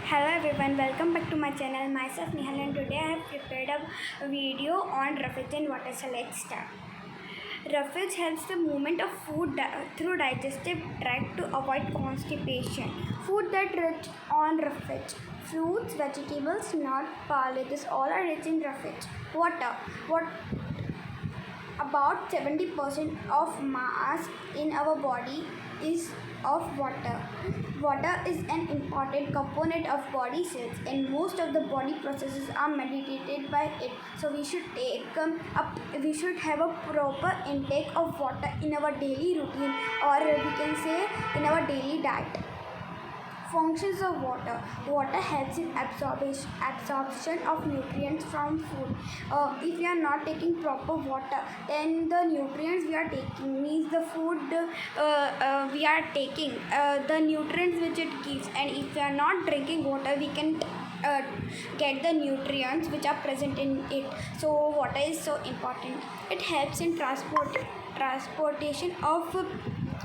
Hello everyone, welcome back to my channel. Myself Nihal and today I have prepared a video on roughage and water. So let's start. Roughage helps the movement of food through digestive tract to avoid constipation. Food that rich on roughage. Fruits, vegetables, nut, this all are rich in roughage. Water. What about 70% of mass in our body is of water. Water is an important component of body cells and most of the body processes are mediated by it. So we should we should have a proper intake of water in our daily routine, or we can say in our daily diet. Functions of water. Water helps in absorption of nutrients from food. If we are not taking proper water, then the nutrients we are taking means the food we are taking the nutrients which it gives, and if we are not drinking water, we can get the nutrients which are present in it. So water is so important. It helps in transportation of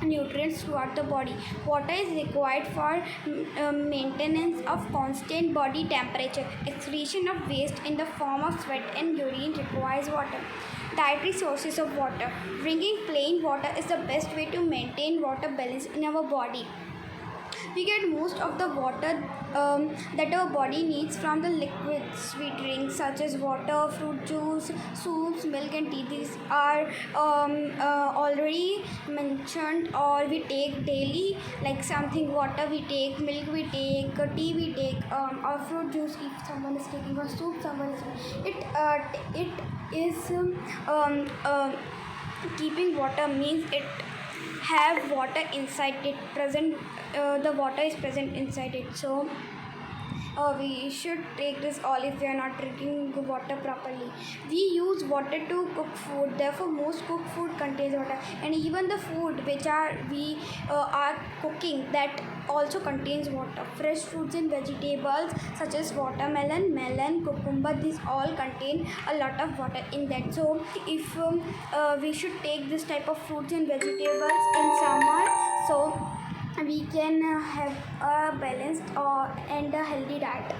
nutrients throughout the body. Water is required for maintenance of constant body temperature. Excretion of waste in the form of sweat and urine requires water. Dietary sources of water. Drinking plain water is the best way to maintain water balance in our body. We get most of the water that our body needs from the liquid sweet drinks such as water, fruit juice, soups, milk and tea. These are already mentioned or we take daily, like something water we take, milk we take, tea we take, or fruit juice if someone is taking, or soup someone is it is keeping water means it have water inside it present. The water is present inside it, so we should take this all if we are not drinking water properly. We use water to cook food, therefore most cooked food contains water, and even the food which we are cooking, that also contains water. Fresh fruits and vegetables such as watermelon, melon, cucumber, these all contain a lot of water in that. So if we should take this type of fruits and vegetables in summer, so we can have a balanced and a healthy diet.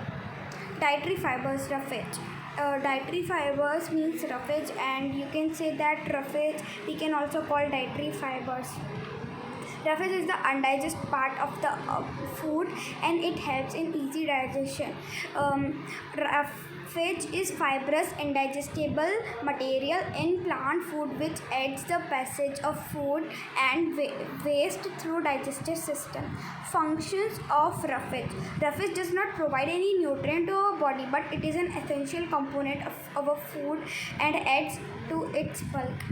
Dietary fibers. Roughage. Dietary fibers means roughage, and you can say that roughage we can also call dietary fibers. Roughage is the undigested part of the food and it helps in easy digestion. Roughage is fibrous indigestible material in plant food which aids the passage of food and waste through digestive system. Functions of roughage. Roughage does not provide any nutrient to our body, but it is an essential component of our food and adds to its bulk.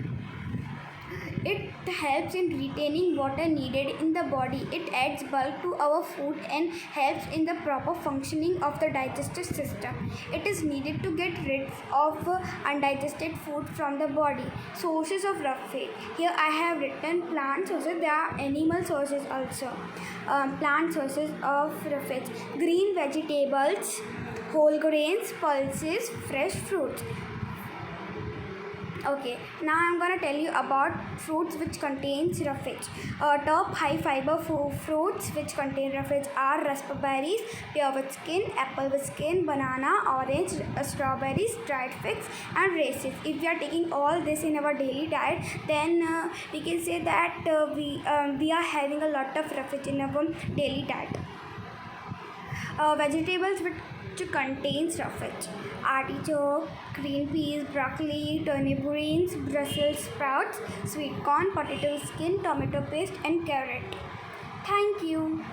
It helps in retaining water needed in the body. It adds bulk to our food and helps in the proper functioning of the digestive system. It is needed to get rid of undigested food from the body. Sources of roughage. Here I have written plant sources. There are animal sources also. Plant sources of roughage. Green vegetables, whole grains, pulses, fresh fruits. Okay, now I'm gonna tell you about fruits which contains roughage. Top high fiber fruits which contain roughage are raspberries, pear with skin, apple with skin, banana, orange, strawberries, dried figs, and raisins. If we are taking all this in our daily diet, then we can say that we are having a lot of roughage in our daily diet. Vegetables which contains roughage: artichoke, green peas, broccoli, turnip greens, Brussels sprouts, sweet corn, potato skin, tomato paste, and carrot. Thank you.